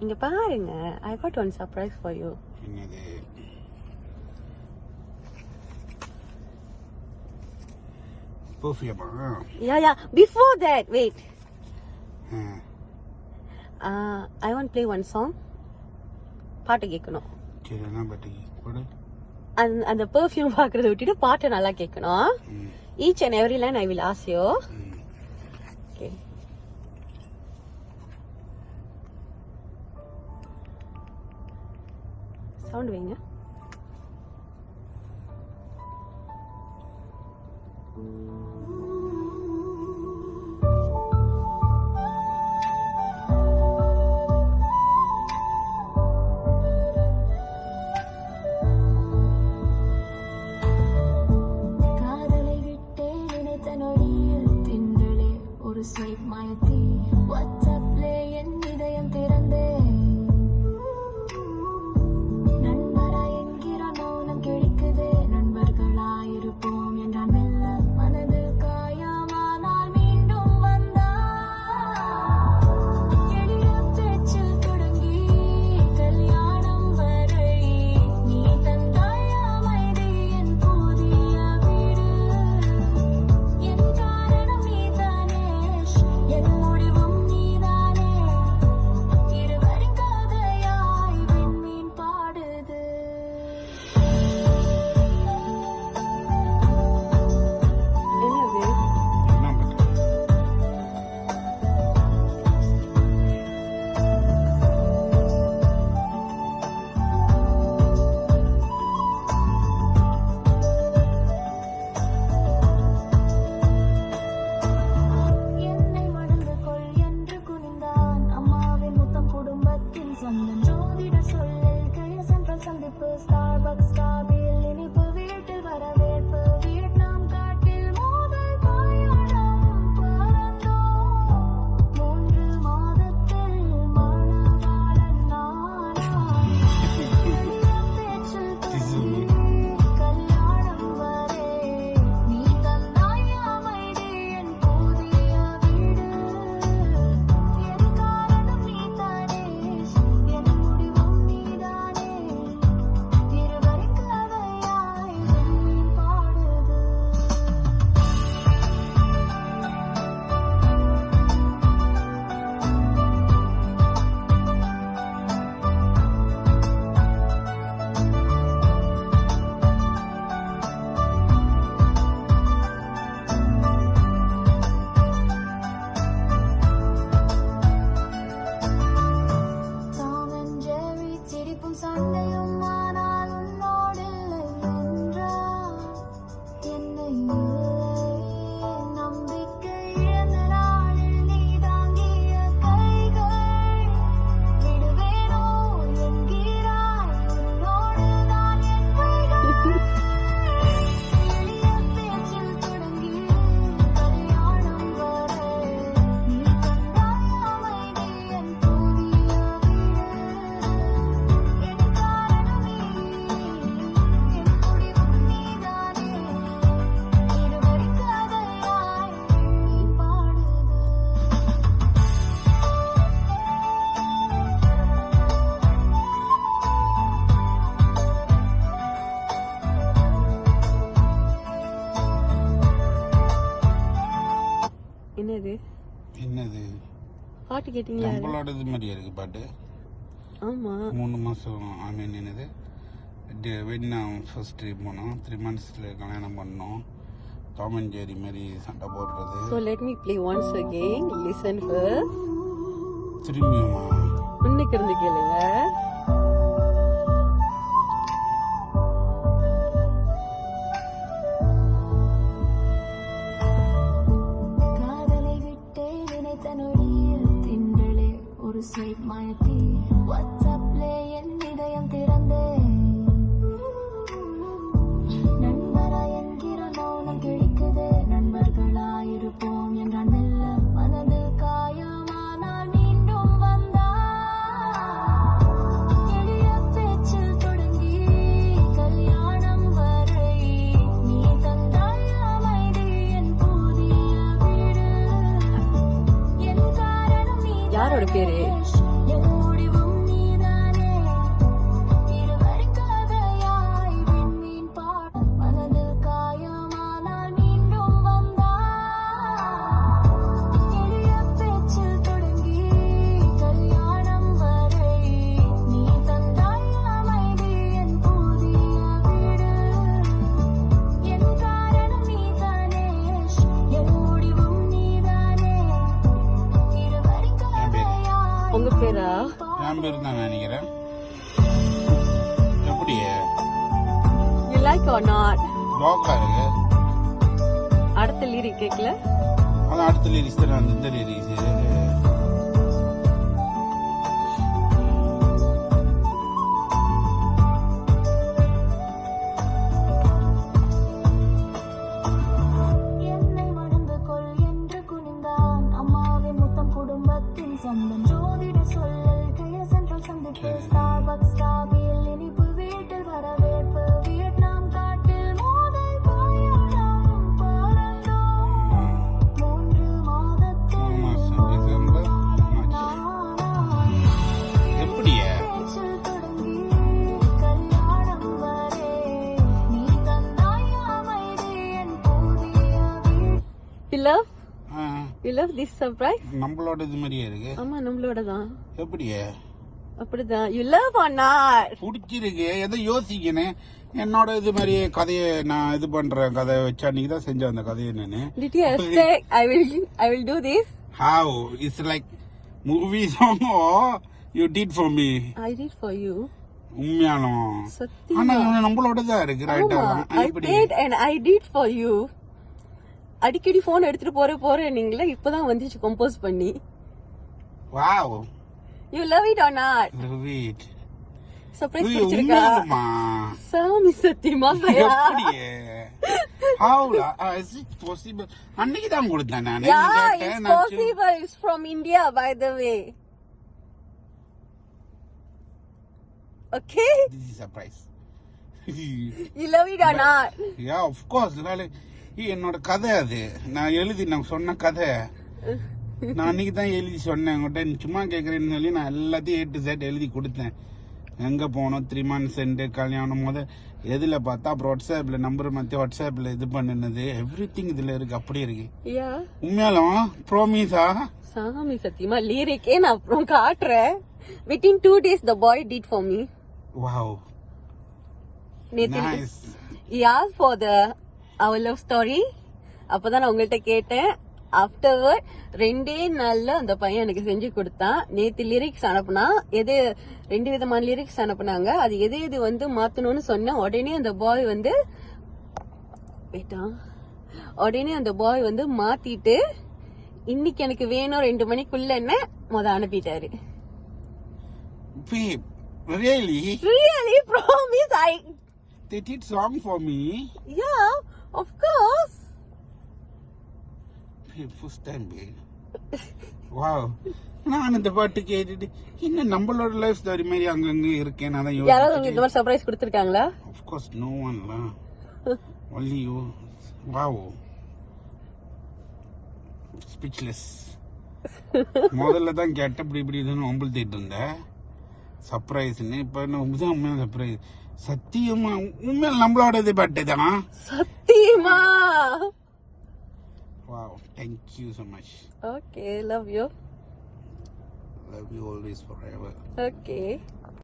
இங்க பாருங்க, I got one surprise for you. என்னது? perfume. Yeah. Before that, wait. I want to play one song. பாட்டு கேட்கணும். சரி, என்ன பாட்டு போடு? அந்த பெர்ஃப்யூம் பாக்குறத விட்டுட்டு பாட்டு நல்லா கேட்கணும். Each and every line I will ask you. Okay. Sound வைங்க. என்னது பாட்டு கேட்டீங்களா? நம்மளோடது மாதிரி இருக்கு பாட்டு. ஆமா 3 மாசம் என்னது வியட்நாம் ஃபர்ஸ்ட் ட்ரிப் போனோம். 3 monthsல கல்யாணம் பண்ணோம். டாம் அண்ட் ஜெரி மாதிரி சண்டை போடுறது. So let me play once again. Listen first. திரும்பியுமா முன்னுக்கு இருந்து கேளுங்க. பேரு. உங்க பேரா? என் பேர் தான் நினைக்கிறேன். எப்படி You like or not? லாக்கா இருக்கு? அடுத்த லிரிக் கேக்கல? அதான் அடுத்த லிரிக்ஸ் தான் அந்த இந்த lyrics. You love this surprise? நம்மளோட இது மாதிரியே இருக்கு. ஆமா நம்மளோட தான். எப்படியே? அப்படிதான். You love or not? புடிச்சிருக்கு. எதை யோசிக்கணும். என்னோட இது மாதிரியே கதையை நான் இது பண்றேன். கதை வச்சா நீங்க தான் செஞ்ச அந்த கதையை நானு. Did you expect I will do this? How? It's like movie song or you did for me? I did for you. உண்மையாலும். சத்தியமா. ஆனா நம்மளோட தான் இருக்கு. ரைட்டா? I paid and I did for you. அடிக்கடி போன் எடுத்துட்டு போறேன் நீங்களே இப்பதான் வந்துச்சு கம்போஸ் பண்ணி. Wow. You love it or not? Love it. Surprise பிடிச்சிருக்கா? உண்மையாலுமா? சாமி சத்தியமா பையா. எப்படியே? How is it possible? அன்னைக்கு தான் கொடுத்தேன் நான். Yeah, it's possible. It's from India by the way. Okay? This is surprise. You love it or not? Yeah, of course. என்னோட கதை அது. நான் சொன்ன கதை. நான் அன்னைக்கு தான் எழுதி சொன்னேன் உங்கள்கிட்ட. சும்மா கேட்குறேன்னு சொல்லி நான் எல்லாத்தையும் A to Z எழுதி கொடுத்தேன். எங்கே போனோம் 3 months கல்யாணம் போது எதில் பார்த்தா அப்புறம் வாட்ஸ்அப்பில் நம்பர் மாற்றி வாட்ஸ்அப்பில் இது பண்ணினது எவ்ரிதிங் இதில் இருக்கு. அப்படியே இருக்கு. உண்மையாலும் ப்ராமிஸா? சாமி சத்தியமா லிரிக்கே நான் அப்புறம் காட்டுறேன். Within 2 days the boy did for me. Wow. Nice. He asked for our love story. அப்பதான் நான் உங்கள்கிட்ட கேட்டேன். ஆஃப்டர்வர்ட் 2 நாள்ல அந்த பையன் எனக்கு செஞ்சு கொடுத்தான். நேத்து லிரிக்ஸ் அனுப்புனா 2 விதமான லிரிக்ஸ் அனுப்புனாங்க. அது எது வந்து மாத்தணும்னு சொன்னேன். உடனே அந்த பாய் வந்து மாத்திட்டு இன்னைக்கு எனக்கு வேணும் 2 மணிக்குள்ள என்ன அனுப்பிட்டாரு. Really? Really? Promise They did song for me? Yeah, of course. First time, babe. Wow. நான் இந்த பாட்டு கேட்டுட்டு இன்னும் நம்மளோட லைஃப் ஸ்டோரி மாதிரி அங்கங்க இருக்கேன். அதான் யாராவது உங்களுக்கு இந்த மாதிரி surprise கொடுத்திருக்காங்களா? Of course no one la. Only you. Wow. Speechless. முதல்ல தான் கேட்ட இப்படி இதுன்னு ஒம்பல் தேட்டு இருந்தேன். சர்ப்ரைஸ்ன்னு இப்ப உண்மையான சர்ப்ரைஸ். சத்தியமா உண்மையில நம்மளோட இது பாட்டு தான். சத்தியமா. Wow, thank you so much. Okay, love you. Love you always forever. Okay.